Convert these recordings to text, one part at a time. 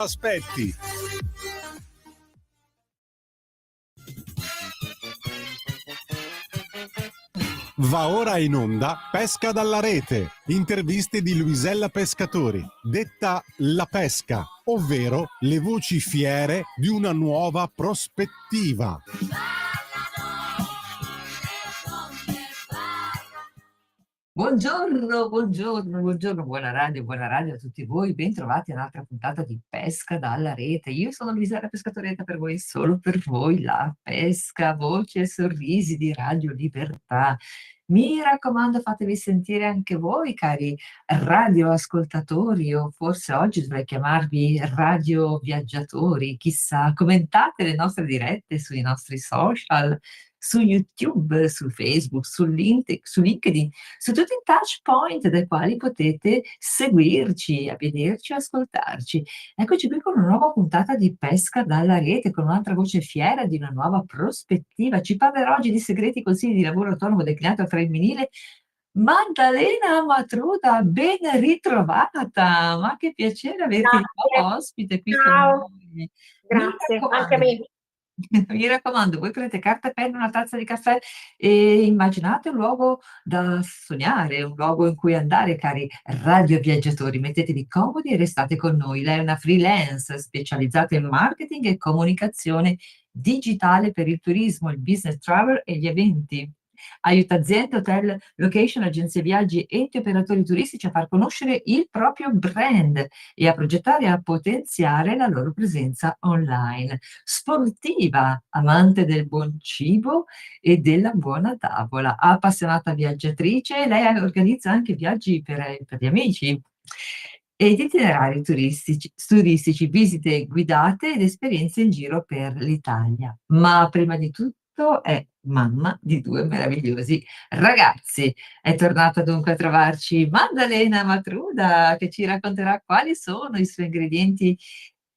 Aspetti. Va ora in onda Pesca dalla Rete, interviste di Luisella Pescatori, detta La Pesca, ovvero le voci fiere di una nuova prospettiva. Buongiorno, buona radio a tutti voi, bentrovati a un'altra puntata di Pesca dalla Rete. Io sono Luisella Pescatoretta, per voi, solo per voi, la pesca, voci e sorrisi di Radio Libertà. Mi raccomando, fatevi sentire anche voi, cari radioascoltatori, o forse oggi dovrei chiamarvi radioviaggiatori, chissà. Commentate le nostre dirette sui nostri social, su YouTube, su Facebook, su LinkedIn, su tutti i touch point dai quali potete seguirci, vederci, ascoltarci. Eccoci qui con una nuova puntata di Pesca dalla Rete, con un'altra voce fiera di una nuova prospettiva. Ci parlerà oggi di segreti consigli di lavoro autonomo declinato al femminile. Maddalena Matruda, ben ritrovata! Ma che piacere averti di nuovo ospite qui con noi. Grazie, anche a me. Mi raccomando, voi prendete carta e penna, una tazza di caffè e immaginate un luogo da sognare, un luogo in cui andare, cari radioviaggiatori. Mettetevi comodi e restate con noi. Lei è una freelance specializzata in marketing e comunicazione digitale per il turismo, il business travel e gli eventi. Aiuta aziende, hotel, location, agenzie viaggi e enti operatori turistici a far conoscere il proprio brand e a progettare e a potenziare la loro presenza online. Sportiva, amante del buon cibo e della buona tavola, appassionata viaggiatrice, lei organizza anche viaggi per gli amici ed itinerari turistici, visite guidate ed esperienze in giro per l'Italia. Ma prima di tutto è mamma di due meravigliosi ragazzi. È tornata dunque a trovarci Maddalena Matruda, che ci racconterà quali sono i suoi ingredienti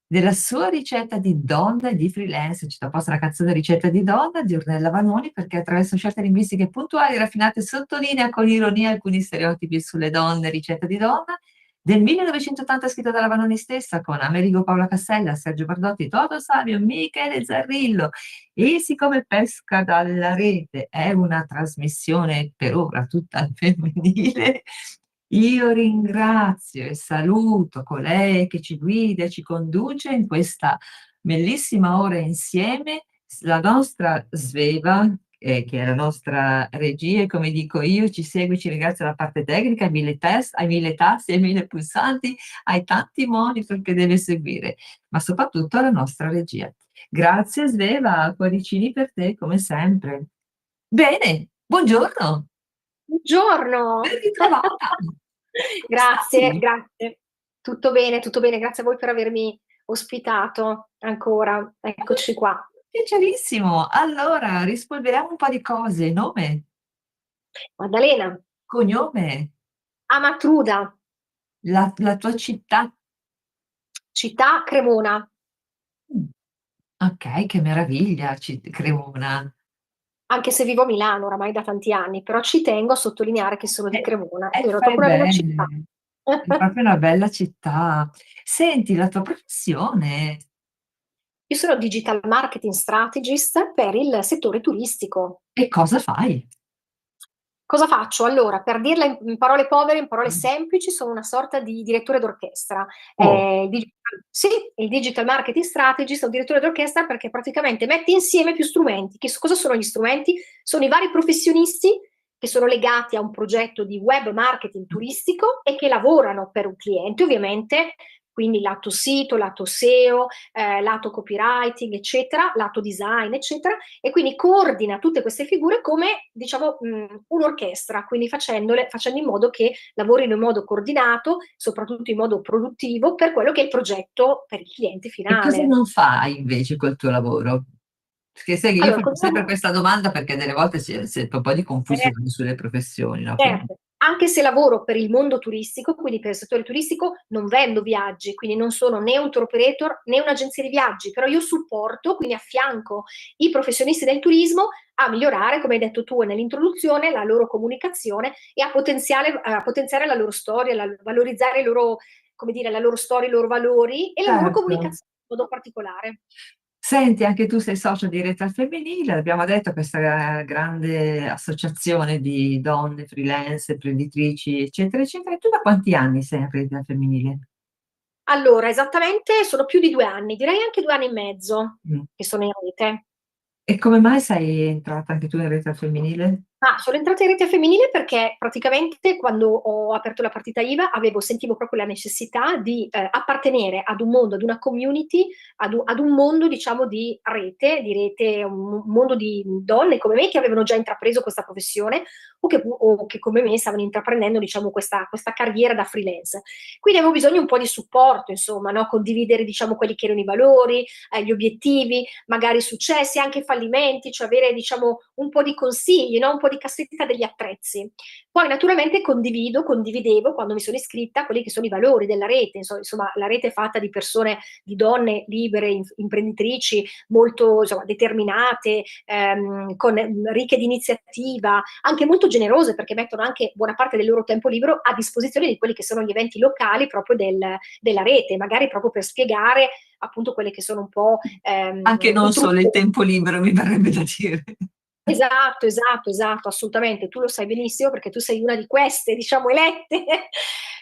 della sua ricetta di donna e di freelance. Ci apposta la canzone Ricetta di donna di Ornella Vanoni, perché attraverso scelte linguistiche puntuali e raffinate sottolinea con ironia alcuni stereotipi sulle donne. Ricetta di donna del 1980, scritta dalla Vanoni stessa, con Amerigo Paola Cassella, Sergio Bardotti, Toto Savio, Michele Zarrillo. E siccome Pesca dalla Rete è una trasmissione per ora tutta al femminile, io ringrazio e saluto colei che ci guida e ci conduce in questa bellissima ora insieme, la nostra Sveva, che è la nostra regia, e come dico io, ci segue, ci ringrazia la parte tecnica, ai mille tasti, ai mille pulsanti, ai tanti monitor che deve seguire, ma soprattutto alla nostra regia. Grazie Sveva, cuoricini per te come sempre. Bene, buongiorno. Buongiorno. Ben ritrovata. Grazie, Sì. grazie. Tutto bene, grazie a voi per avermi ospitato ancora. Eccoci qua. Piacerissimo. Allora, rispolveriamo un po' di cose. Nome? Maddalena. Cognome? Amatruda. La tua città? Città Cremona. Ok, che meraviglia, Cremona. Anche se vivo a Milano oramai da tanti anni, però ci tengo a sottolineare che sono di Cremona. È Fai proprio una bella città. bene. È proprio una bella città. Senti, la tua professione? Io sono digital marketing strategist per il settore turistico. E cosa fai? Cosa faccio? Allora, per dirla in parole povere, in parole semplici, sono una sorta di direttore d'orchestra. Oh, Sì, il digital marketing strategist è un direttore d'orchestra perché praticamente mette insieme più strumenti. Cosa sono gli strumenti? Sono i vari professionisti che sono legati a un progetto di web marketing turistico e che lavorano per un cliente, ovviamente, quindi lato sito, lato SEO, lato copywriting, eccetera, lato design, eccetera, e quindi coordina tutte queste figure come, diciamo, un'orchestra, quindi facendo in modo che lavorino in modo coordinato, soprattutto in modo produttivo, per quello che è il progetto per il cliente e cosa finale. non fai invece col tuo lavoro? Perché sai che io Allora, faccio sempre questa domanda perché delle volte c'è un po' di confusione sulle professioni, no? Quindi, certo, anche se lavoro per il mondo turistico, quindi per il settore turistico, non vendo viaggi, quindi non sono né un tour operator né un'agenzia di viaggi, però io supporto, quindi affianco i professionisti del turismo a migliorare, come hai detto tu nell'introduzione, la loro comunicazione e a potenziare la loro storia, valorizzare come dire, la loro storia, i loro valori e la loro Certo. comunicazione in modo particolare. Senti, anche tu sei socio di Rete al Femminile, abbiamo detto questa grande associazione di donne freelance, imprenditrici, eccetera, eccetera. Tu da quanti anni sei in Rete al Femminile? Allora, esattamente sono più di 2 anni, direi anche 2 anni e mezzo Mm. che sono in rete. E come mai sei entrata anche tu in Rete al Femminile? Sono entrata in rete femminile perché praticamente quando ho aperto la partita IVA sentivo proprio la necessità di appartenere ad un mondo, ad una community, ad un mondo, diciamo, di rete, un mondo di donne come me che avevano già intrapreso questa professione o che come me stavano intraprendendo, diciamo, questa carriera da freelance. Quindi avevo bisogno un po' di supporto, insomma, no? Condividere, diciamo, quelli che erano i valori, gli obiettivi, magari successi, anche fallimenti, cioè avere, diciamo, un po' di consigli, no? Un po' di cassetta degli attrezzi. Poi naturalmente condividevo quando mi sono iscritta quelli che sono i valori della rete, insomma la rete è fatta di persone, di donne libere, imprenditrici, molto, insomma, determinate, ricche di iniziativa, anche molto generose perché mettono anche buona parte del loro tempo libero a disposizione di quelli che sono gli eventi locali proprio della rete, magari proprio per spiegare appunto quelle che sono un po' Anche i non solo il trucchi. tempo libero, mi verrebbe da dire. Esatto, assolutamente. Tu lo sai benissimo perché tu sei una di queste, diciamo, elette.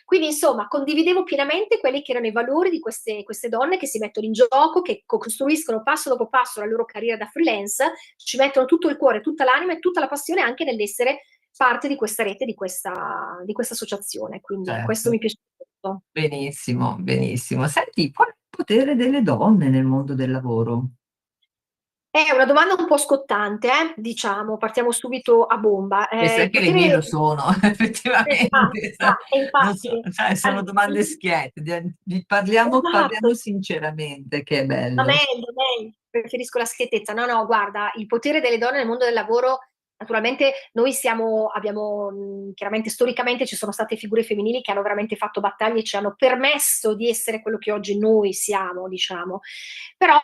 Quindi, insomma, condividevo pienamente quelli che erano i valori di queste donne che si mettono in gioco, che costruiscono passo dopo passo la loro carriera da freelance, ci mettono tutto il cuore, tutta l'anima e tutta la passione anche nell'essere parte di questa rete, di questa associazione. Quindi questo Certo. mi piace molto. Benissimo, benissimo. Senti, qual è il potere delle donne nel mondo del lavoro? È una domanda un po' scottante, diciamo, partiamo subito a bomba. E sai Il che le mie potere... lo sono, effettivamente. Non so, infatti, cioè, sono domande schiette. Parliamo esatto, sinceramente, che è ma bello. meglio, preferisco la schiettezza. No, no, guarda, il potere delle donne nel mondo del lavoro, naturalmente noi abbiamo, chiaramente storicamente ci sono state figure femminili che hanno veramente fatto battaglie e ci hanno permesso di essere quello che oggi noi siamo, diciamo. Però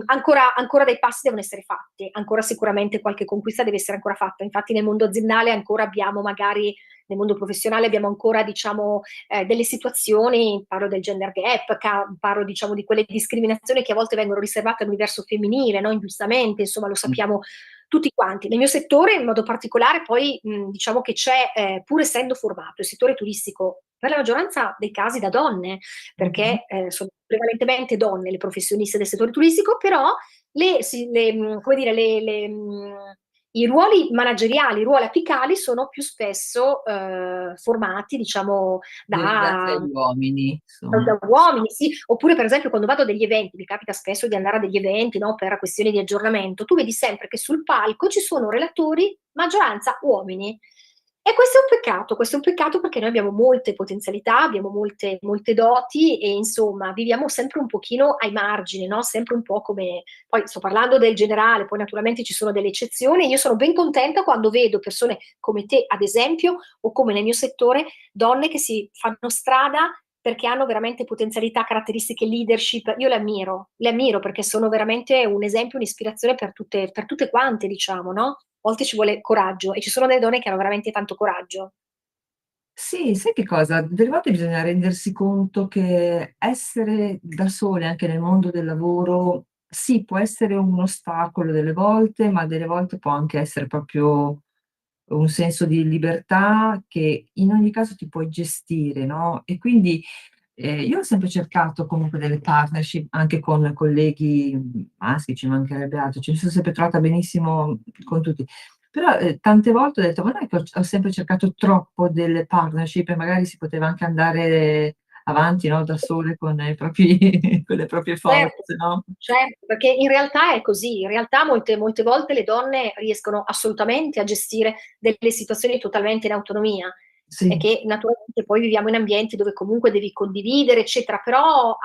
ancora dei passi devono essere fatti, ancora sicuramente qualche conquista deve essere ancora fatta. Infatti nel mondo aziendale ancora abbiamo magari, nel mondo professionale abbiamo ancora, diciamo, delle situazioni, parlo del gender gap, parlo, diciamo, di quelle discriminazioni che a volte vengono riservate all'universo femminile, no? Ingiustamente, insomma, lo sappiamo tutti quanti. Nel mio settore, in modo particolare, poi diciamo che c'è, pur essendo formato il settore turistico per la maggioranza dei casi da donne, Mhm. perché sono prevalentemente donne le professioniste del settore turistico, però come dire, i ruoli manageriali, i ruoli apicali sono più spesso formati, diciamo, Delegati da, agli uomini, insomma. da uomini, sì. Oppure per esempio quando vado a degli eventi, mi capita spesso di andare a degli eventi, no, per questioni di aggiornamento, tu vedi sempre che sul palco ci sono relatori, maggioranza uomini. E questo è un peccato perché noi abbiamo molte potenzialità, abbiamo molte doti e insomma viviamo sempre un pochino ai margini, no? Sempre un po' come, poi sto parlando del generale, poi naturalmente ci sono delle eccezioni. Io sono ben contenta quando vedo persone come te, ad esempio, o come nel mio settore, donne che si fanno strada perché hanno veramente potenzialità, caratteristiche, leadership. Io le ammiro perché sono veramente un esempio, un'ispirazione per tutte quante, diciamo, no? A volte ci vuole coraggio e ci sono delle donne che hanno veramente tanto coraggio. Sì, sai che cosa? Delle volte bisogna rendersi conto che essere da sole anche nel mondo del lavoro, sì, può essere un ostacolo delle volte, ma delle volte può anche essere proprio un senso di libertà che in ogni caso ti puoi gestire, no? E quindi io ho sempre cercato comunque delle partnership anche con colleghi maschi, ci mancherebbe altro, ci sono sempre trovata benissimo con tutti. Però tante volte ho detto, ma non è che ho sempre cercato troppo delle partnership e magari si poteva anche andare avanti, no, da sole con con le proprie Certo, forze, no? certo, perché in realtà è così, in realtà molte volte le donne riescono assolutamente a gestire delle situazioni totalmente in autonomia e Sì. che naturalmente poi viviamo in ambienti dove comunque devi condividere, eccetera, però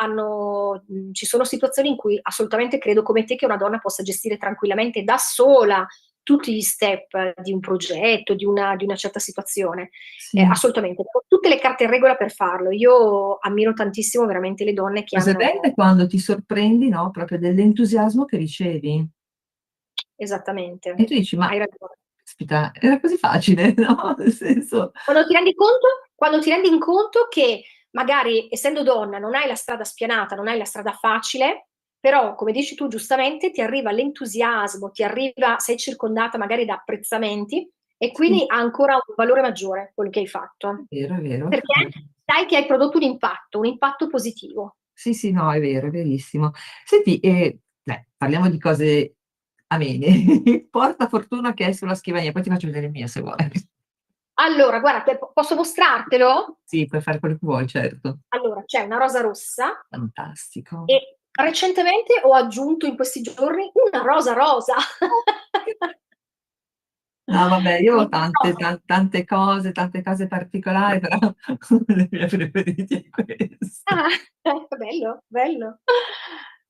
ci sono situazioni in cui assolutamente credo come te che una donna possa gestire tranquillamente da sola tutti gli step di un progetto, di una certa situazione. Sì. Assolutamente, ho tutte le carte in regola per farlo. Io ammiro tantissimo veramente le donne che Cose belle hanno... quando ti sorprendi, no, proprio dell'entusiasmo che ricevi. E Esattamente, tu dici: "Ma hai ragione. caspita, era così facile", no, nel senso Quando ti rendi conto che magari essendo donna non hai la strada spianata, non hai la strada facile, però come dici tu giustamente ti arriva l'entusiasmo, sei circondata magari da apprezzamenti e Sì, quindi ha ancora un valore maggiore quello che hai fatto, è vero, è perché vero. sai che hai prodotto un impatto positivo. Sì, sì, no, è vero, è verissimo. Senti, dai, parliamo di cose amene. Il portafortuna che hai sulla scrivania, poi ti faccio vedere il mio se vuoi. Allora, guarda, posso mostrartelo? Sì, puoi fare quello che vuoi, certo. Allora, c'è una rosa rossa Fantastico. e recentemente ho aggiunto in questi giorni una rosa rosa. No, vabbè, io ho Quindi, no. tante cose particolari, però una delle mie preferite è questa. Ah, bello, bello.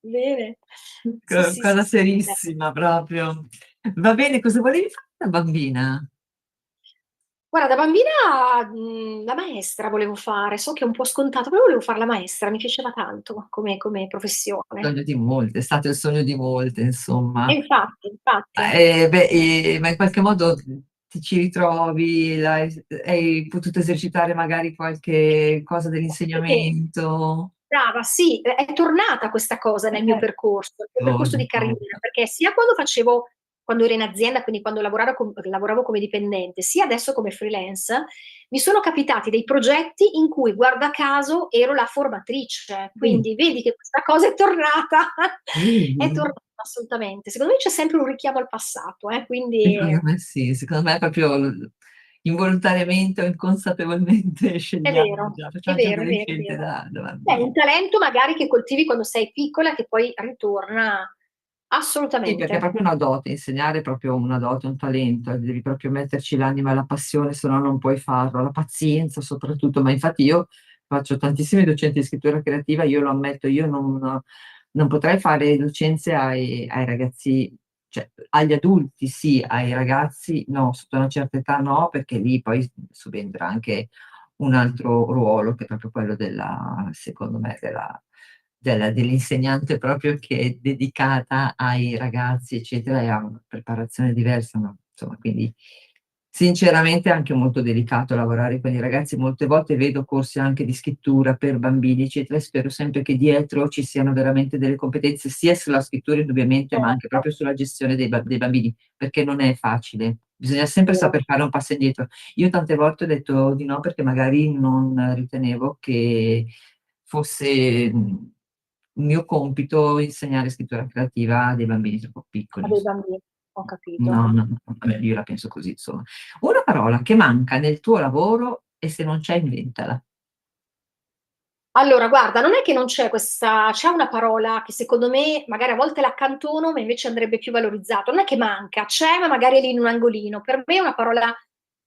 Bene. Sì, sì, sì, Cosa sì. serissima proprio. Va bene, cosa volevi fare da bambina? Guarda, da bambina la maestra volevo fare, so che è un po' scontato, però volevo fare la maestra, mi piaceva tanto come professione. Sogno di molte, è stato il sogno di molte, E insomma. infatti, infatti. Beh, ma in qualche modo ti ci ritrovi, hai potuto esercitare magari qualche cosa Perché dell'insegnamento? brava, sì, è tornata questa cosa nel mio percorso di carriera, Logico. perché sia quando ero in azienda, quindi quando lavoravo come dipendente, sia adesso come freelance, mi sono capitati dei progetti in cui, guarda caso, ero la formatrice. Sì, Quindi vedi che questa cosa è tornata, è vedi? tornata assolutamente. Secondo me c'è sempre un richiamo al passato, quindi Secondo me sì, secondo me proprio involontariamente o inconsapevolmente è scegliamo vero, già, è facciamo già vero, è delle vero, è scelte vero. da È bambini. un talento magari che coltivi quando sei piccola che poi ritorna Sì, perché è assolutamente. proprio una dote, insegnare è proprio una dote, un talento, devi proprio metterci l'anima e la passione, se no non puoi farlo, la pazienza soprattutto, ma infatti io faccio tantissimi docenti di scrittura creativa, io lo ammetto, io non potrei fare docenze ai ragazzi, cioè agli adulti sì, ai ragazzi no, sotto una certa età no, perché lì poi subentra anche un altro ruolo che è proprio quello secondo me, dell'insegnante proprio che è dedicata ai ragazzi, eccetera, e ha una preparazione diversa, no? Insomma, quindi sinceramente è anche molto delicato lavorare con i ragazzi. Molte volte vedo corsi anche di scrittura per bambini, eccetera, e spero sempre che dietro ci siano veramente delle competenze sia sulla scrittura, indubbiamente, ma anche Certo, proprio sulla gestione dei bambini, perché non è facile. Bisogna sempre vero. saper fare un passo indietro. Io tante volte ho detto di no perché magari non ritenevo che fosse un mio compito insegnare scrittura creativa a dei bambini troppo piccoli. A dei bambini, ho capito. No, no, no, vabbè, io la penso così, insomma. Una parola che manca nel tuo lavoro e se non c'è, inventala. Allora, guarda, non è che non c'è una parola che secondo me magari a volte l'accantono, ma invece andrebbe più valorizzato. Non è che manca, c'è, ma magari è lì in un angolino. Per me è una parola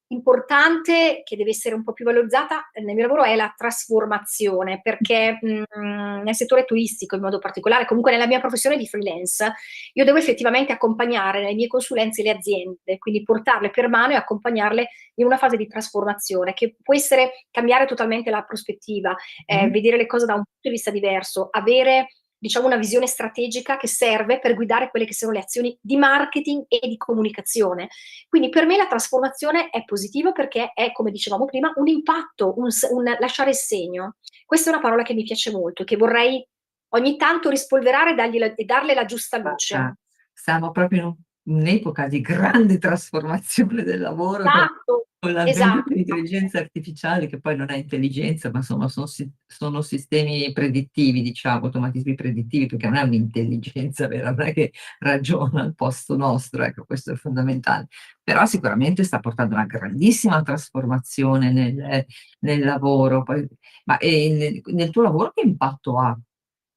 importante che deve essere un po' più valorizzata nel mio lavoro è la trasformazione, perché nel settore turistico in modo particolare, comunque nella mia professione di freelance, io devo effettivamente accompagnare nelle mie consulenze le aziende, quindi portarle per mano e accompagnarle in una fase di trasformazione che può essere cambiare totalmente la prospettiva, Mm? vedere le cose da un punto di vista diverso, avere diciamo una visione strategica che serve per guidare quelle che sono le azioni di marketing e di comunicazione. Quindi per me la trasformazione è positiva perché è, come dicevamo prima, un impatto, un lasciare il segno. Questa è una parola che mi piace molto, che vorrei ogni tanto rispolverare e darle la giusta Guarda, luce. siamo proprio in un'epoca di grande trasformazione del lavoro Esatto, con l'avvento esatto. dell'intelligenza artificiale, che poi non è intelligenza, ma insomma sono sistemi predittivi, diciamo, automatismi predittivi, perché non è un'intelligenza vera, non è che ragiona al posto nostro, ecco, questo è fondamentale. Però sicuramente sta portando una grandissima trasformazione nel lavoro. Ma nel tuo lavoro che impatto ha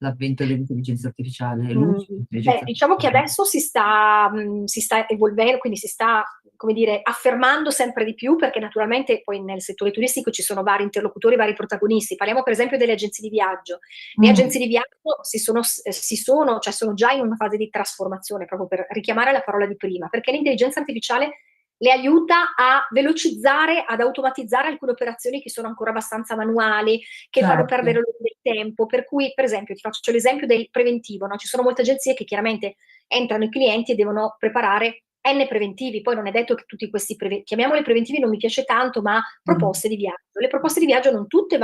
l'avvento dell'intelligenza artificiale, l'uso Beh, dell'intelligenza diciamo che artificiale? adesso si sta evolvendo, quindi si sta, come dire, affermando sempre di più, perché naturalmente poi nel settore turistico ci sono vari interlocutori, vari protagonisti. Parliamo per esempio delle agenzie di viaggio. Le Mm, agenzie di viaggio cioè sono già in una fase di trasformazione, proprio per richiamare la parola di prima, perché l'intelligenza artificiale le aiuta a velocizzare, ad automatizzare alcune operazioni che sono ancora abbastanza manuali, che fanno certo. perdere del tempo. Per cui, per esempio, ti faccio l'esempio del preventivo, no? Ci sono molte agenzie che chiaramente entrano i clienti e devono preparare N preventivi, poi non è detto che tutti questi, chiamiamoli preventivi, non mi piace tanto, ma proposte di viaggio. Le proposte di viaggio non tutte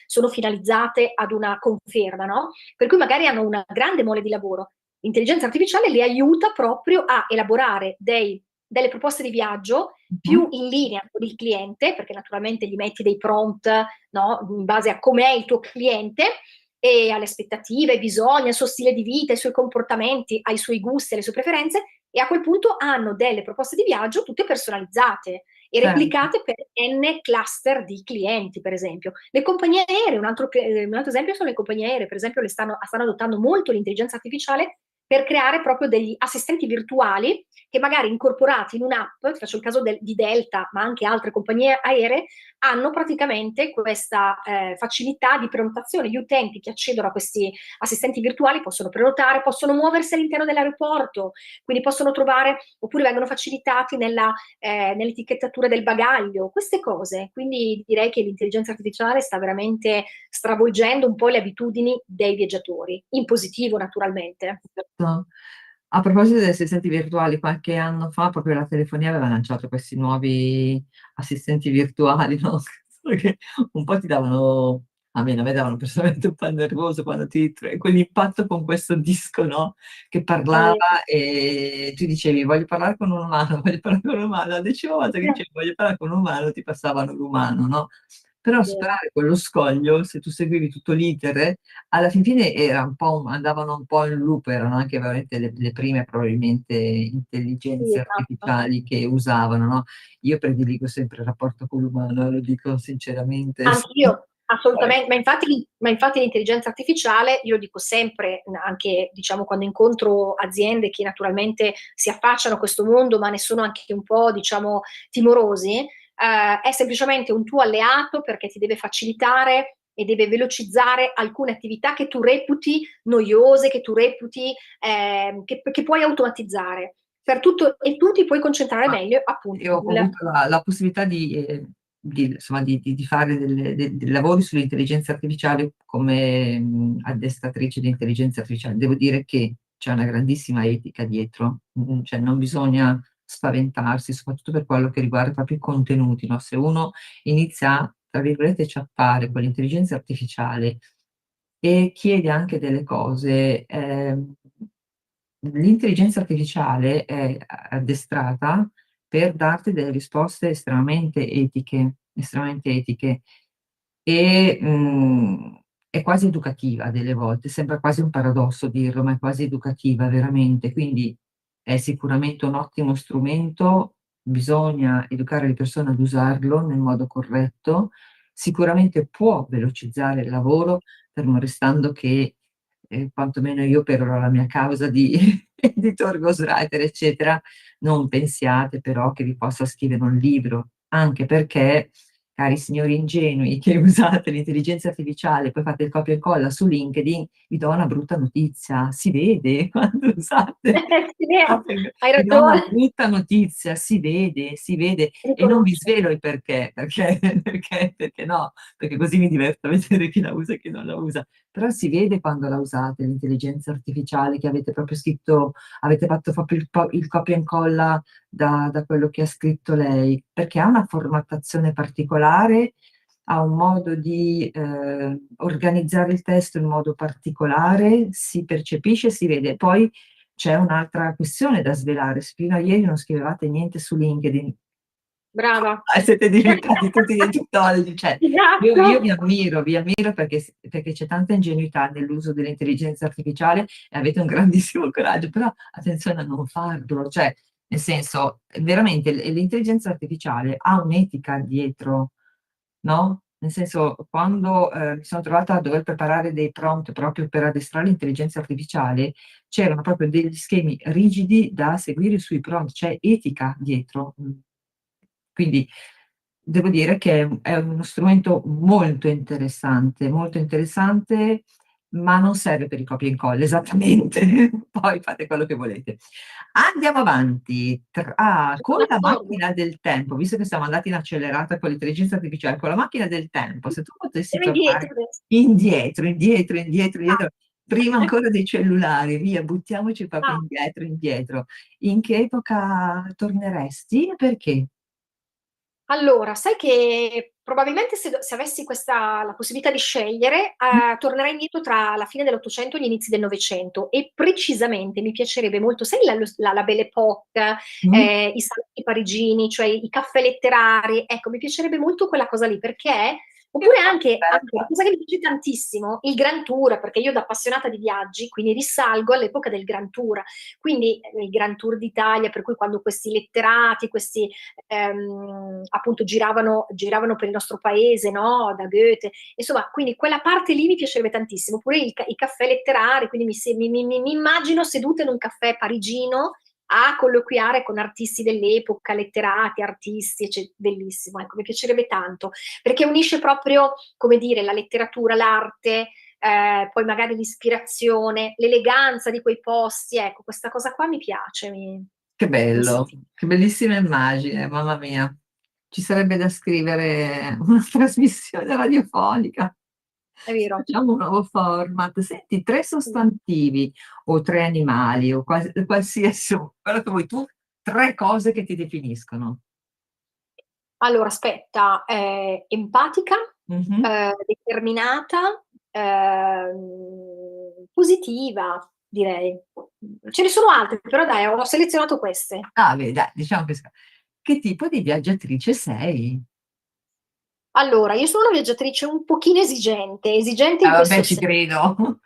sono finalizzate ad una conferma, no? Per cui magari hanno una grande mole di lavoro. L'intelligenza artificiale li aiuta proprio a elaborare delle proposte di viaggio più in linea con il cliente, perché naturalmente gli metti dei prompt, no? In base a com'è il tuo cliente e alle aspettative, ai bisogni, al suo stile di vita, ai suoi comportamenti, ai suoi gusti, alle sue preferenze, e a quel punto hanno delle proposte di viaggio tutte personalizzate e Certo. replicate per N cluster di clienti, per esempio. Le compagnie aeree, un altro esempio sono le compagnie aeree, per esempio, stanno adottando molto l'intelligenza artificiale per creare proprio degli assistenti virtuali che magari incorporati in un'app, ti faccio il caso di Delta, ma anche altre compagnie aeree, hanno praticamente questa facilità di prenotazione. Gli utenti che accedono a questi assistenti virtuali possono prenotare, possono muoversi all'interno dell'aeroporto, quindi possono trovare, oppure vengono facilitati nell'etichettatura del bagaglio, queste cose. Quindi direi che l'intelligenza artificiale sta veramente stravolgendo un po' le abitudini dei viaggiatori, in positivo naturalmente. Certo. A proposito degli assistenti virtuali, qualche anno fa proprio la telefonia aveva lanciato questi nuovi assistenti virtuali, no? Che un po' ti davano, a me davano personalmente un po' nervoso quando quell'impatto con questo disco, no? Che parlava e tu dicevi voglio parlare con un umano, voglio parlare con un umano, la 10ª volta che dicevi voglio parlare con un umano ti passavano l'umano, no? Però superare quello scoglio, se tu seguivi tutto l'iter, alla fine andavano un po' in loop, erano anche veramente le prime probabilmente intelligenze Sì, esatto. artificiali che usavano, no? Io prediligo sempre il rapporto con l'umano, lo dico sinceramente. Anch'io, assolutamente, ma infatti l'intelligenza artificiale, io lo dico sempre, anche diciamo quando incontro aziende che naturalmente si affacciano a questo mondo, ma ne sono anche un po', diciamo, timorosi, è semplicemente un tuo alleato perché ti deve facilitare e deve velocizzare alcune attività che tu reputi noiose, che tu reputi che puoi automatizzare. Per tutto, e tu ti puoi concentrare meglio, appunto. Io ho avuto la possibilità insomma, di fare dei lavori sull'intelligenza artificiale come addestratrice di intelligenza artificiale. Devo dire che c'è una grandissima etica dietro, cioè non bisogna spaventarsi, soprattutto per quello che riguarda proprio i contenuti, no? Se uno inizia, tra virgolette, chattare con l'intelligenza artificiale e chiede anche delle cose, l'intelligenza artificiale è addestrata per darti delle risposte estremamente etiche e è quasi educativa delle volte, sembra quasi un paradosso dirlo, ma è quasi educativa veramente, quindi è sicuramente un ottimo strumento, bisogna educare le persone ad usarlo nel modo corretto, sicuramente può velocizzare il lavoro, fermo restando che quantomeno io per la mia causa di editor, ghostwriter, eccetera, non pensiate però che vi possa scrivere un libro, anche perché, cari signori ingenui, che usate l'intelligenza artificiale, poi fate il copia e incolla su LinkedIn, vi do una brutta notizia, si vede quando usate. Hai Vi do una ragione. brutta notizia, si vede, e non vi svelo il perché no, perché così mi diverto a vedere chi la usa e chi non la usa. Però si vede quando la usate, l'intelligenza artificiale, che avete proprio scritto, avete fatto proprio il copia e incolla da quello che ha scritto lei, perché ha una formattazione particolare, ha un modo di organizzare il testo in modo particolare, si percepisce, si vede. Poi c'è un'altra questione da svelare. Fino a ieri non scrivevate niente su LinkedIn. Brava. Siete diventati tutti dei tuttologi, cioè, io Esatto. vi ammiro perché c'è tanta ingenuità nell'uso dell'intelligenza artificiale e avete un grandissimo coraggio, però attenzione a non farlo, cioè, nel senso, veramente l'intelligenza artificiale ha un'etica dietro, no? Nel senso, quando mi sono trovata a dover preparare dei prompt proprio per addestrare l'intelligenza artificiale, c'erano proprio degli schemi rigidi da seguire sui prompt, c'è etica dietro. Quindi devo dire che è uno strumento molto interessante, ma non serve per i copia e incolla, esattamente. Poi fate quello che volete. Andiamo avanti. Con la macchina del tempo, visto che siamo andati in accelerata con l'intelligenza artificiale, con la macchina del tempo, se tu potessi Siamo indietro tornare adesso. indietro, Prima ancora dei cellulari, via, buttiamoci proprio Ah, indietro, indietro. In che epoca torneresti e perché? allora, sai che probabilmente se avessi la possibilità di scegliere, tornerei indietro tra la fine dell'Ottocento e gli inizi del Novecento e precisamente mi piacerebbe molto, sai la Belle Époque, Mm? i salotti parigini, cioè i caffè letterari, ecco, mi piacerebbe molto quella cosa lì perché, Che oppure cosa anche una bella. cosa che mi piace tantissimo, il Grand Tour, perché io da appassionata di viaggi, quindi risalgo all'epoca del Grand Tour, quindi il Grand Tour d'Italia, per cui quando questi letterati, questi appunto giravano per il nostro paese, no? Da Goethe, insomma, quindi quella parte lì mi piacerebbe tantissimo, oppure i caffè letterari, quindi mi immagino seduta in un caffè parigino a colloquiare con artisti dell'epoca, letterati, artisti, bellissimo, ecco, mi piacerebbe tanto, perché unisce proprio, come dire, la letteratura, l'arte, poi magari l'ispirazione, l'eleganza di quei posti, ecco, questa cosa qua mi piace, Che mi bello, senti. che bellissima immagine, mamma mia. Ci sarebbe da scrivere una trasmissione radiofonica. È vero. Facciamo un nuovo format. Senti, tre sostantivi o tre animali o qualsiasi, quello che vuoi tu, tre cose che ti definiscono. Allora, aspetta, empatica, Mhm. determinata, positiva, direi. Ce ne sono altre, però dai, ho selezionato queste. Ah, beh, dai, diciamo che tipo di viaggiatrice sei? Allora, io sono una viaggiatrice un pochino esigente in Ah, questo vabbè, ci senso. credo.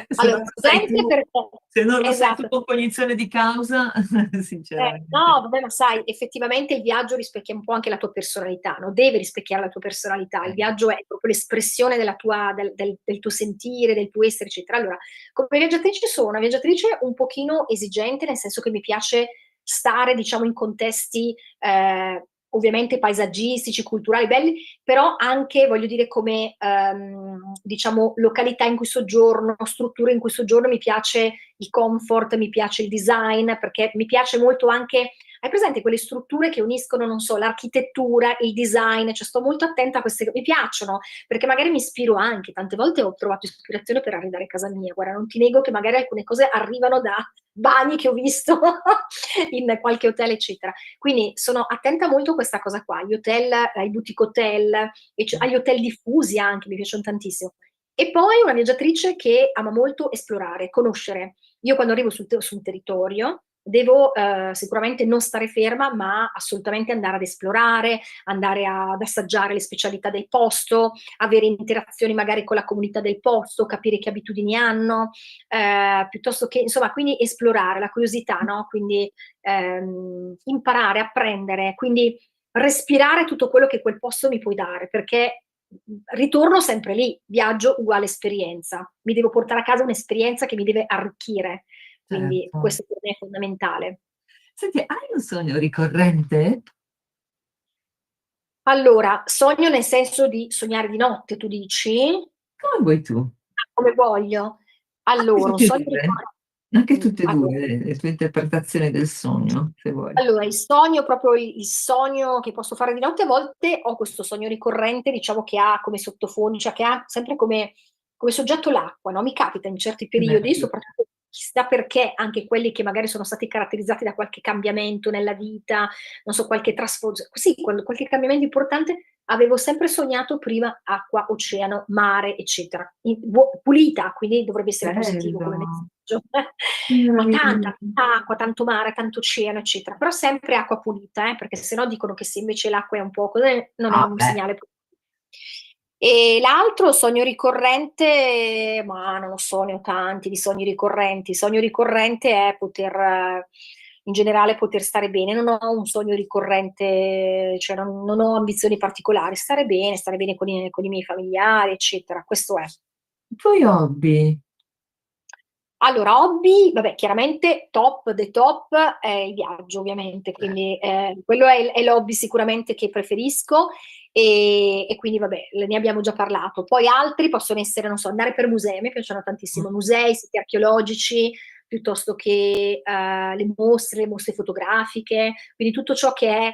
Se Allora, non lo sai esigente tu, perché, se non lo sai tu esatto. con cognizione di causa, No, sinceramente. vabbè, ma sai, effettivamente il viaggio rispecchia un po' anche la tua personalità, no? Deve rispecchiare la tua personalità. Il viaggio è proprio l'espressione del tuo sentire, del tuo essere, eccetera. Allora, come viaggiatrice sono una viaggiatrice un pochino esigente, nel senso che mi piace stare, diciamo, in contesti ovviamente paesaggistici, culturali, belli, però anche, voglio dire, come diciamo, località in cui soggiorno, strutture in cui soggiorno, mi piace il comfort, mi piace il design, perché mi piace molto anche, hai presente quelle strutture che uniscono, non so, l'architettura, il design, cioè sto molto attenta a queste, mi piacciono, perché magari mi ispiro anche, tante volte ho trovato ispirazione per arredare casa mia, guarda, non ti nego che magari alcune cose arrivano da bagni che ho visto in qualche hotel, eccetera. Quindi sono attenta molto a questa cosa qua, gli hotel, ai boutique hotel, agli hotel diffusi anche, mi piacciono tantissimo. E poi una viaggiatrice che ama molto esplorare, conoscere. Io quando arrivo sul territorio devo sicuramente non stare ferma, ma assolutamente andare ad esplorare, andare ad assaggiare le specialità del posto, avere interazioni magari con la comunità del posto, capire che abitudini hanno, piuttosto che, insomma, quindi esplorare la curiosità, no? Quindi imparare, apprendere, quindi respirare tutto quello che quel posto mi può dare, perché ritorno sempre lì, viaggio uguale esperienza, mi devo portare a casa un'esperienza che mi deve arricchire, quindi Certo. questo per me è fondamentale. Senti, hai un sogno ricorrente? Allora, sogno nel senso di sognare di notte, tu dici? Come vuoi tu? Come voglio? Anche Allora, un tutte e sogno due? ricorrente. Anche tutte e due Allora, le tue interpretazioni del sogno, se vuoi. allora, il sogno, proprio il sogno che posso fare di notte, a volte ho questo sogno ricorrente, diciamo che ha come sottofondo, cioè che ha sempre come soggetto l'acqua, no? Mi capita in certi Che periodi, bello. soprattutto chissà perché, anche quelli che magari sono stati caratterizzati da qualche cambiamento nella vita, non so, qualche trasformazione, sì, qualche cambiamento importante, avevo sempre sognato prima acqua, oceano, mare, eccetera. Pulita, quindi dovrebbe essere positivo come Bello. messaggio. Che Ma meraviglia. tanta acqua, tanto mare, tanto oceano, eccetera. Però sempre acqua pulita, perché sennò dicono che se invece l'acqua è un po' così, non è Ah, un beh, segnale positivo. E l'altro sogno ricorrente, ma non lo so, ne ho tanti di sogni ricorrenti. Il sogno ricorrente è poter, in generale, poter stare bene. Non ho un sogno ricorrente, cioè non ho ambizioni particolari. Stare bene con i miei familiari, eccetera. Questo è. i tuoi hobby? Allora, hobby, vabbè, chiaramente top the top è il viaggio, ovviamente, quindi quello è l'hobby sicuramente che preferisco e quindi vabbè, ne abbiamo già parlato. Poi altri possono essere, non so, andare per musei, a me piacciono tantissimo musei, siti archeologici, piuttosto che le mostre fotografiche, quindi tutto ciò che è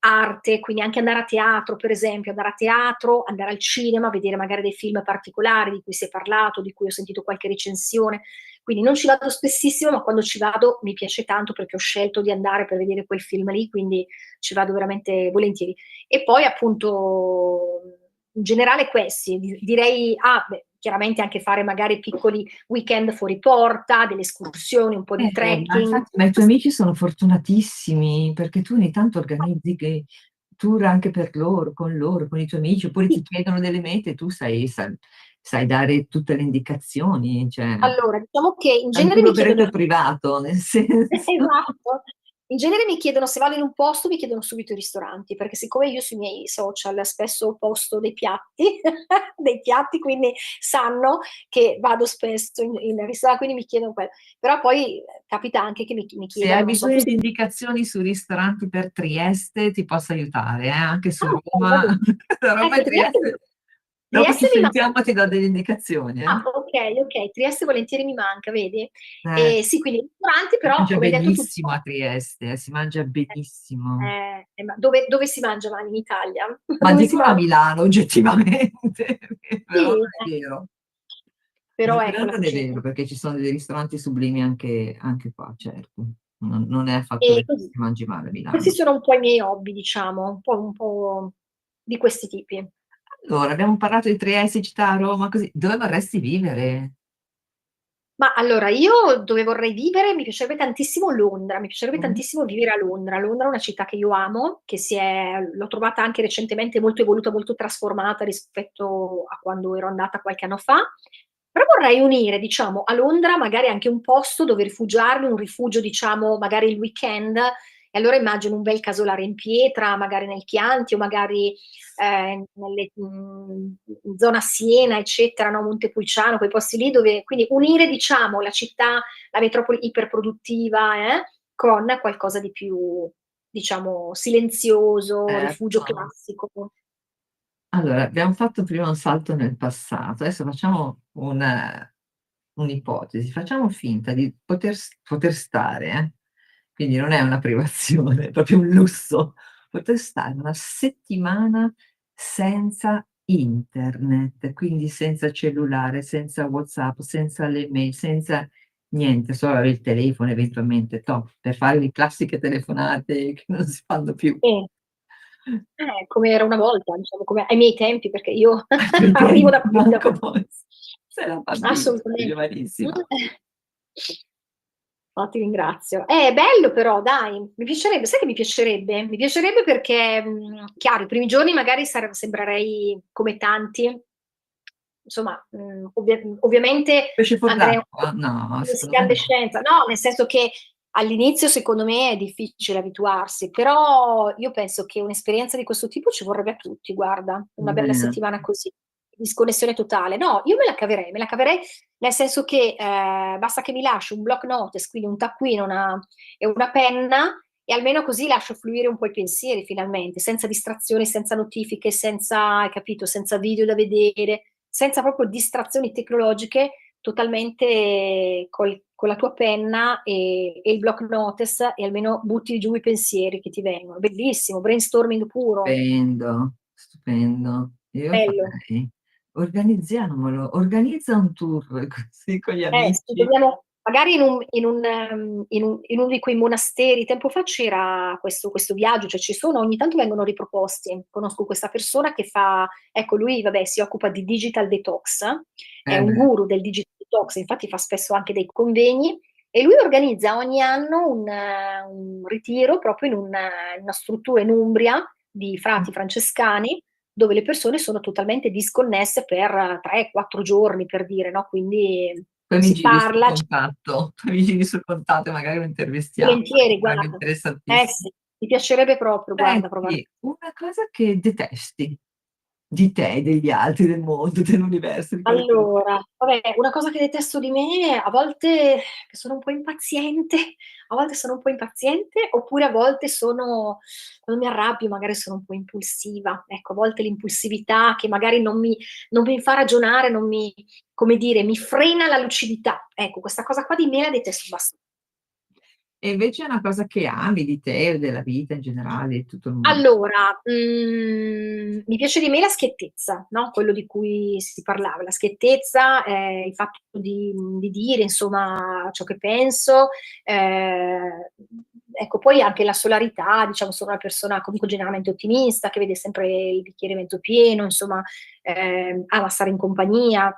arte, quindi anche andare a teatro, per esempio, andare a teatro, andare al cinema, vedere magari dei film particolari di cui si è parlato, di cui ho sentito qualche recensione. Quindi non ci vado spessissimo, ma quando ci vado mi piace tanto perché ho scelto di andare per vedere quel film lì, quindi ci vado veramente volentieri. E poi appunto in generale questi, direi, chiaramente anche fare magari piccoli weekend fuori porta, delle escursioni, un po' di Ma trekking. infatti, ma i tuoi amici sono fortunatissimi perché tu ogni tanto organizzi che tour anche per loro, con i tuoi amici, oppure ti Sì. chiedono delle mete e tu sai dare tutte le indicazioni, cioè Allora, diciamo che in è un genere tour mi chiedono. operator privato, nel senso. Esatto. In genere mi chiedono se vado in un posto, mi chiedono subito i ristoranti, perché siccome io sui miei social spesso posto dei piatti, dei piatti, quindi sanno che vado spesso in ristorante, quindi mi chiedono quello. Però poi capita anche che mi Se hai chiedano, non so, tu bisogno di sei. indicazioni su ristoranti per Trieste, ti posso aiutare, anche su Ah, ok, va Roma. bene. Roma Ecco, e Trieste. Dopo ci Trieste mi sentiamo manca. e ti do delle indicazioni, Ah, ok, ok, Trieste volentieri mi manca, vedi? Eh, Sì, quindi ristoranti, si però, mangia come hai detto tu. benissimo a Trieste, si mangia benissimo. Ma dove si mangia male in Italia? Ma Dove di si qua a mangia? Milano, oggettivamente, però non Sì, è vero. però Però ecco la non è cucina. vero, perché ci sono dei ristoranti sublimi anche qua, certo. Non è affatto E vero che così. si mangi male a Questi Milano. sono un po' i miei hobby, diciamo, un po' di questi tipi. Allora, abbiamo parlato di Trieste, città, Roma, così. Dove vorresti vivere? Ma allora, io dove vorrei vivere, mi piacerebbe tantissimo Londra, mi piacerebbe Mm. tantissimo vivere a Londra. Londra è una città che io amo, l'ho trovata anche recentemente molto evoluta, molto trasformata rispetto a quando ero andata qualche anno fa. Però vorrei unire, diciamo, a Londra magari anche un posto dove rifugiarmi, un rifugio, diciamo, magari il weekend. E allora immagino un bel casolare in pietra, magari nel Chianti o magari in zona Siena, eccetera, no? Montepulciano, quei posti lì dove, quindi unire, diciamo, la città, la metropoli iperproduttiva, con qualcosa di più, diciamo, silenzioso, rifugio Certo. classico. Allora, abbiamo fatto prima un salto nel passato, adesso facciamo un'ipotesi, facciamo finta di poter stare, quindi non è una privazione, è proprio un lusso, poter stare una settimana senza internet, quindi senza cellulare, senza WhatsApp, senza le mail, senza niente, solo avere il telefono eventualmente, per fare le classiche telefonate che non si fanno più. E, come era una volta, diciamo, come ai miei tempi, perché io arrivo Perché da qui. manco poi sei una bambina, sei Assolutamente. giovanissima. No, ti ringrazio. È bello però, dai, mi piacerebbe, sai che mi piacerebbe? Mi piacerebbe perché, chiaro, i primi giorni magari sembrerei come tanti, insomma, ovviamente Pesce fuor andrei un d'acqua? po' No, in secondo me no. incandescenza, no, nel senso che all'inizio secondo me è difficile abituarsi, però io penso che un'esperienza di questo tipo ci vorrebbe a tutti, guarda, una bella Eh, settimana così, di sconnessione totale. No, io me la caverei nel senso che basta che mi lasci un block notice, quindi un taccuino e una penna, e almeno così lascio fluire un po' i pensieri finalmente, senza distrazioni, senza notifiche, senza, hai capito, senza video da vedere, senza proprio distrazioni tecnologiche, totalmente con la tua penna e il block notice, e almeno butti giù i pensieri che ti vengono. Bellissimo, brainstorming puro, stupendo, stupendo. Io bello. farei. Organizziamolo, organizza un tour così con gli Sì, amici. dobbiamo, magari in uno di quei monasteri, tempo fa c'era questo viaggio, cioè ci sono, ogni tanto vengono riproposti. Conosco questa persona che fa, ecco, lui, vabbè, si occupa di digital detox, è un Eh, guru del digital detox, infatti fa spesso anche dei convegni, e lui organizza ogni anno un ritiro proprio in una struttura in Umbria di frati francescani, dove le persone sono totalmente disconnesse per 3-4 giorni, per dire, no? Quindi poi mi si giri sul parla, contatto, poi mi giri sul contatto e magari lo intervistiamo, volentieri, sarebbe guarda. interessantissimo. Sì, mi piacerebbe proprio, guarda, provare. Senti, una cosa che detesti di te, degli altri, del mondo, dell'universo, di qualcuno. Allora, vabbè, una cosa che detesto di me, a volte che sono un po' impaziente, a volte sono un po' impaziente, oppure a volte quando mi arrabbio, magari sono un po' impulsiva. Ecco, a volte l'impulsività che magari non mi fa ragionare, come dire, mi frena la lucidità. Ecco, questa cosa qua di me la detesto abbastanza. E invece è una cosa che ami di te o della vita in generale, di tutto il mondo? Allora, mi piace di me la schiettezza, no? Quello di cui si parlava, la schiettezza, il fatto di dire, insomma, ciò che penso, ecco, poi anche la solarità, diciamo, sono una persona comunque generalmente ottimista, che vede sempre il bicchiere mezzo pieno, insomma, ama stare in compagnia,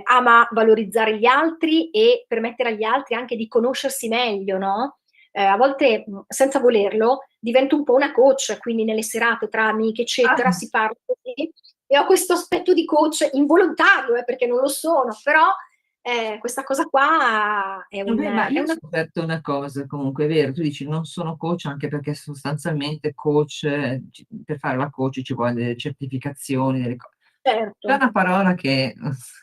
ama valorizzare gli altri e permettere agli altri anche di conoscersi meglio, no? A volte, senza volerlo, divento un po' una coach, quindi nelle serate tra amiche, eccetera, Ah, si parla così, e ho questo aspetto di coach involontario, perché non lo sono, però questa cosa qua è vabbè, ma è io ho una... scoperto una cosa, comunque è vero, tu dici non sono coach anche perché sostanzialmente coach, per fare la coach ci vuole delle certificazioni, delle cose. C'è Certo. una parola che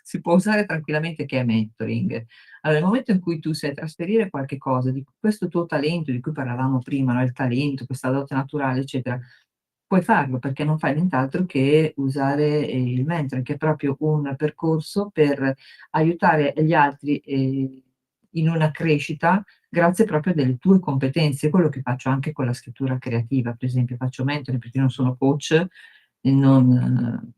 si può usare tranquillamente che è mentoring. Allora, nel momento in cui tu sai trasferire qualche cosa di questo tuo talento di cui parlavamo prima, no? Il talento, questa dote naturale, eccetera, puoi farlo perché non fai nient'altro che usare il mentoring, che è proprio un percorso per aiutare gli altri in una crescita grazie proprio delle tue competenze. Quello che faccio anche con la scrittura creativa, per esempio, faccio mentoring perché io non sono coach e non,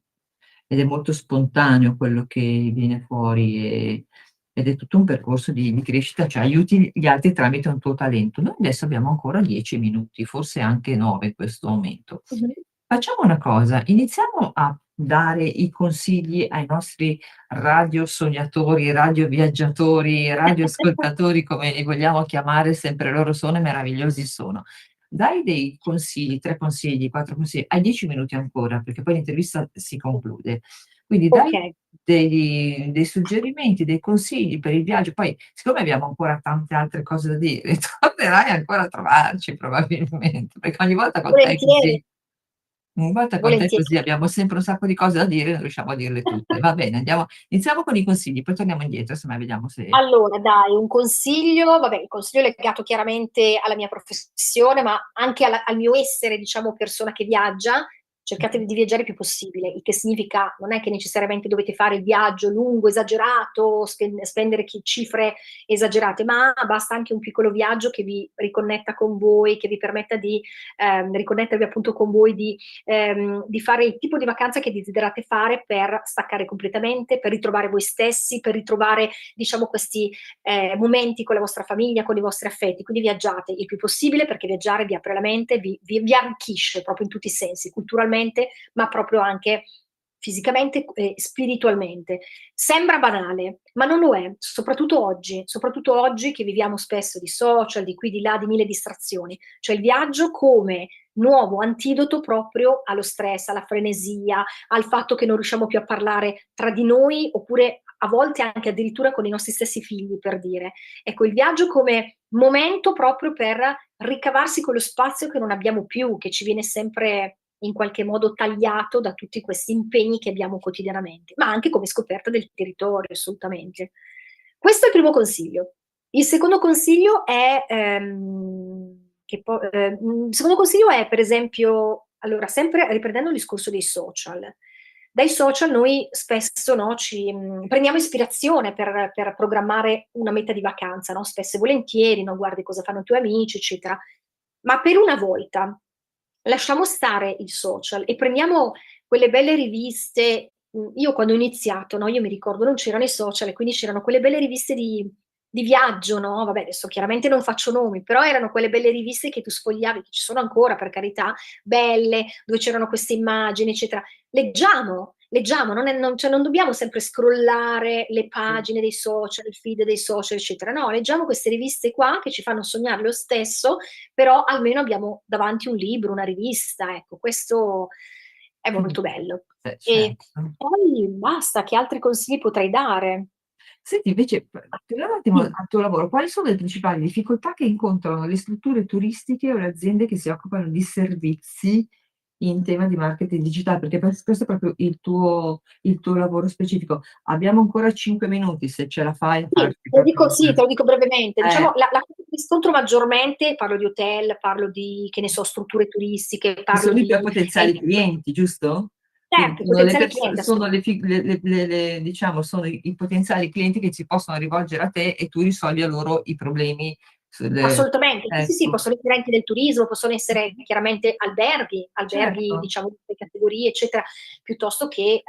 ed è molto spontaneo quello che viene fuori ed è tutto un percorso di crescita, cioè aiuti gli altri tramite un tuo talento. Noi adesso abbiamo ancora 10 minuti, forse anche 9 in questo momento. Mhm. Facciamo una cosa, iniziamo a dare i consigli ai nostri radiosognatori, radioviaggiatori, radioascoltatori, come li vogliamo chiamare, sempre loro sono e meravigliosi sono. Dai dei consigli, 3 consigli, 4 consigli, hai 10 minuti ancora, perché poi l'intervista si conclude. Quindi Ok, dai dei suggerimenti, dei consigli per il viaggio. Poi, siccome abbiamo ancora tante altre cose da dire, tornerai ancora a trovarci probabilmente, perché ogni volta con te è volentieri, così. Ogni volta con te è volentieri. così, abbiamo sempre un sacco di cose da dire e non riusciamo a dirle tutte. Va bene, iniziamo con i consigli, poi torniamo indietro, semmai vediamo se Allora, dai, un consiglio, vabbè, il consiglio è legato chiaramente alla mia professione, ma anche al mio essere, diciamo, persona che viaggia. Cercate di viaggiare il più possibile, il che significa non è che necessariamente dovete fare il viaggio lungo, esagerato, spendere cifre esagerate, ma basta anche un piccolo viaggio che vi riconnetta con voi, che vi permetta di riconnettervi appunto con voi, di fare il tipo di vacanza che desiderate fare per staccare completamente, per ritrovare voi stessi, per ritrovare, diciamo, questi momenti con la vostra famiglia, con i vostri affetti. Quindi viaggiate il più possibile, perché viaggiare vi apre la mente, vi arricchisce proprio in tutti i sensi, culturalmente, ma proprio anche fisicamente e spiritualmente. Sembra banale, ma non lo è, soprattutto oggi che viviamo spesso di social, di qui, di là, di mille distrazioni. Cioè il viaggio come nuovo antidoto proprio allo stress, alla frenesia, al fatto che non riusciamo più a parlare tra di noi, oppure a volte anche addirittura con i nostri stessi figli, per dire. Ecco, il viaggio come momento proprio per ricavarsi quello spazio che non abbiamo più, che ci viene sempre in qualche modo tagliato da tutti questi impegni che abbiamo quotidianamente, ma anche come scoperta del territorio, assolutamente. Questo è il primo consiglio. Il secondo consiglio è, secondo consiglio è, per esempio, allora, sempre riprendendo il discorso dei social. Dai social noi spesso, no, prendiamo ispirazione per programmare una meta di vacanza, no? Spesso e volentieri, no? Guardi cosa fanno i tuoi amici, eccetera. Ma per una volta lasciamo stare il social e prendiamo quelle belle riviste. Io quando ho iniziato, no, io mi ricordo non c'erano i social e quindi c'erano quelle belle riviste di viaggio, no? Vabbè, adesso chiaramente non faccio nomi, però erano quelle belle riviste che tu sfogliavi, che ci sono ancora, per carità, belle, dove c'erano queste immagini, eccetera. Leggiamo, cioè non dobbiamo sempre scrollare le pagine dei social, il feed dei social, eccetera. No, leggiamo queste riviste qua che ci fanno sognare lo stesso, però almeno abbiamo davanti un libro, una rivista, ecco, questo è molto bello. E certo. poi basta, che altri consigli potrei dare? Senti invece, torniamo un attimo Sì. al tuo lavoro, quali sono le principali difficoltà che incontrano le strutture turistiche o le aziende che si occupano di servizi in tema di marketing digitale? Perché questo è proprio il tuo lavoro specifico. Abbiamo ancora 5 minuti, se ce la fai a Sì, farci proprio sì, te lo dico brevemente. eh, Diciamo, la cosa che riscontro maggiormente, parlo di hotel, parlo di, che ne so, strutture turistiche, che parlo sono i tuoi di potenziali clienti, giusto? Quindi certo, i potenziali clienti, sono assolutamente. diciamo, sono i potenziali clienti che si possono rivolgere a te e tu risolvi a loro i problemi Assolutamente, sì, sì, Ecco, possono essere enti del turismo, possono essere chiaramente alberghi, certo, diciamo di quelle categorie, eccetera, piuttosto che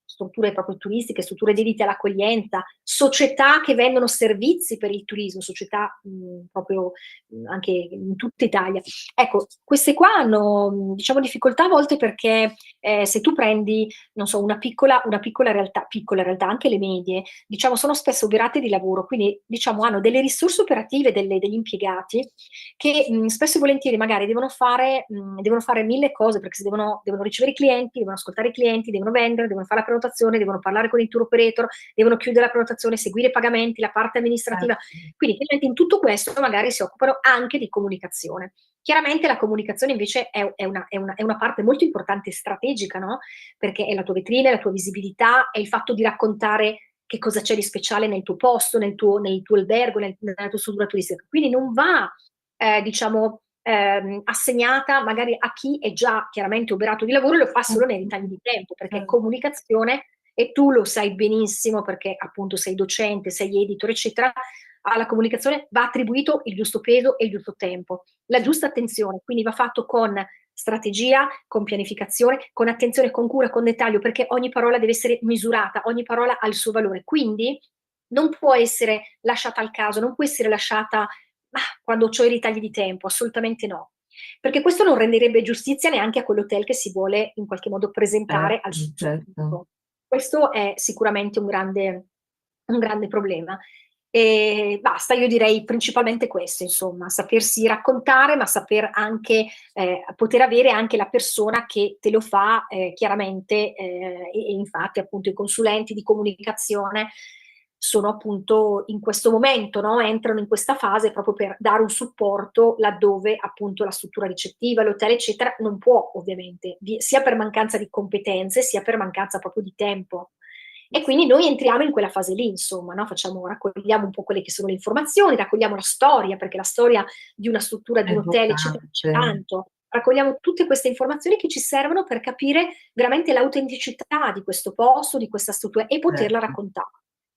strutture proprio turistiche, strutture dedite all'accoglienza, società che vendono servizi per il turismo, società proprio anche in tutta Italia. Ecco, queste qua hanno, diciamo, difficoltà a volte perché se tu prendi, non so, una piccola realtà, anche le medie, diciamo, sono spesso oberate di lavoro, quindi diciamo hanno delle risorse operative degli impiegati che spesso e volentieri magari devono fare 1000 cose, perché devono ricevere i clienti, devono ascoltare i clienti, devono vendere, devono fare la prenotazione, devono parlare con il tour operator, devono chiudere la prenotazione, seguire i pagamenti, la parte amministrativa. certo, Quindi in tutto questo magari si occupano anche di comunicazione. Chiaramente la comunicazione invece è una parte molto importante e strategica, no? Perché è la tua vetrina, è la tua visibilità, è il fatto di raccontare che cosa c'è di speciale nel tuo posto, nel tuo albergo, nella tua struttura turistica. Quindi non va, diciamo, assegnata magari a chi è già chiaramente oberato di lavoro, lo fa solo nei ritagli di tempo, perché certo, comunicazione, e tu lo sai benissimo perché appunto sei docente, sei editor, eccetera, alla comunicazione va attribuito il giusto peso e il giusto tempo, la giusta attenzione, quindi va fatto con strategia, con pianificazione, con attenzione, con cura, con dettaglio, perché ogni parola deve essere misurata, ogni parola ha il suo valore. Quindi non può essere lasciata al caso, non può essere lasciata quando ho i ritagli di tempo, assolutamente no. Perché questo non renderebbe giustizia neanche a quell'hotel che si vuole in qualche modo presentare al suo certo. pubblico. Questo è sicuramente un grande problema. E basta, io direi principalmente questo, insomma, sapersi raccontare, ma saper anche poter avere anche la persona che te lo fa chiaramente, e infatti appunto i consulenti di comunicazione sono appunto in questo momento, no? Entrano in questa fase proprio per dare un supporto laddove appunto la struttura ricettiva, l'hotel eccetera non può ovviamente, sia per mancanza di competenze sia per mancanza proprio di tempo. E quindi noi entriamo in quella fase lì, insomma, no? Raccogliamo un po' quelle che sono le informazioni, raccogliamo la storia, perché la storia di una struttura, È di un hotel, eccetera, c'è importante, tanto. Raccogliamo tutte queste informazioni che ci servono per capire veramente l'autenticità di questo posto, di questa struttura e poterla certo, raccontare.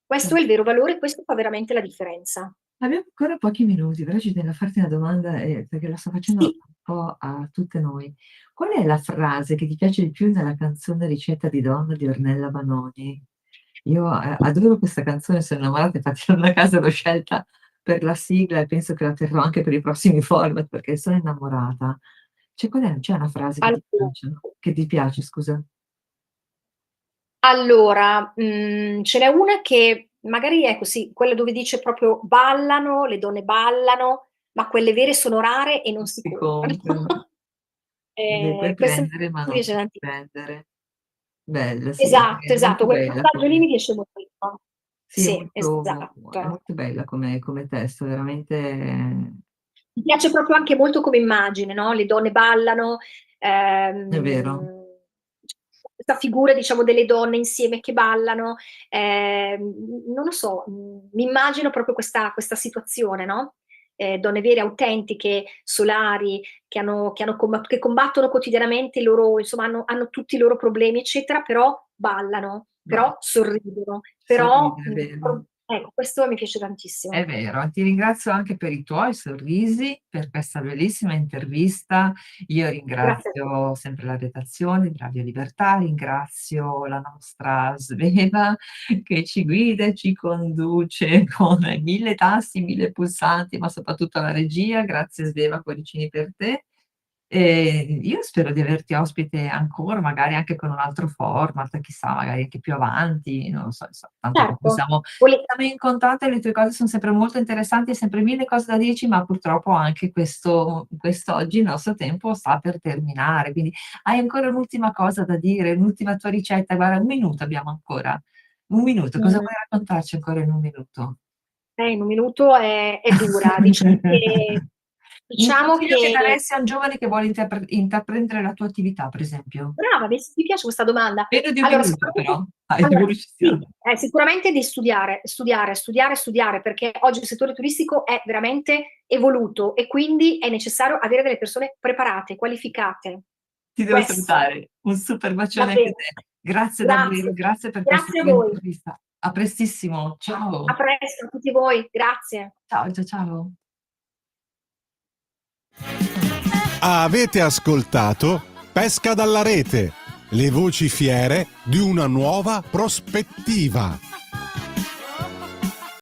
Questo è certo. il vero valore, questo fa veramente la differenza. Abbiamo ancora pochi minuti, però ci tengo a farti una domanda, perché la sto facendo Sì, un po' a tutte noi. Qual è la frase che ti piace di più nella canzone Ricetta di donna di Ornella Vanoni? Io adoro questa canzone, sono innamorata, infatti non a caso l'ho scelta per la sigla e penso che la terrò anche per i prossimi format perché sono innamorata. C'è una frase che ti allora, piace, no? Che ti piace, scusa? ce n'è una che magari è così, quella dove dice proprio ballano, le donne ballano, ma quelle vere sono rare e non si Si comprano. comprano, le puoi Questa mi prendere ma non piace puoi tantissimo. spendere. Bella, sì, Esatto, è molto esatto, quel bella passaggio lì come mi piace molto. sì, Sì, è esatto. molto bella come testo, veramente Mi piace proprio anche molto come immagine, no? Le donne ballano, è vero. questa figura, diciamo, delle donne insieme che ballano, non lo so, mi immagino proprio questa situazione, no? Donne vere, autentiche, solari, che combattono quotidianamente i loro, insomma, hanno tutti i loro problemi, eccetera, però ballano, Ma però sorridono, però, sorride, è vero. ecco, questo mi piace tantissimo. È vero, ti ringrazio anche per i tuoi sorrisi, per questa bellissima intervista. Io Grazie a te. ringrazio sempre la redazione di Radio Libertà, ringrazio la nostra Sveva che ci guida e ci conduce con 1000 tasti, 1000 pulsanti, ma soprattutto la regia. Grazie Sveva, cuoricini per te. Io spero di averti ospite ancora, magari anche con un altro format, chissà, magari anche più avanti, non lo so, tanto Certo, vole siamo in contatto e le tue cose son sempre molto interessanti e sempre 1000 cose da dirci, ma purtroppo anche quest'oggi il nostro tempo sta per terminare. Quindi hai ancora un'ultima cosa da dire, un'ultima tua ricetta? Guarda, 1 minuto abbiamo ancora. 1 minuto, cosa mhmm, vuoi raccontarci ancora in 1 minuto? in un minuto è dura. Un Diciamo consiglio che che daresti a un giovane che vuole intraprendere la tua attività, per esempio? brava, mi piace questa domanda. Meno di 1 Allora minuto sicuramente però, vai, allora sì, velocissima. sicuramente di studiare, perché oggi il settore turistico è veramente evoluto e quindi è necessario avere delle persone preparate, qualificate. Ti devo Questo, salutare. Un super bacione anche a davvero. te. Grazie davvero, Grazie. grazie per questa Grazie a tua voi. intervista. A prestissimo. A Ciao. presto a tutti voi. Grazie. Ciao, ciao. Avete ascoltato Pesca dalla rete, le voci fiere di una nuova prospettiva.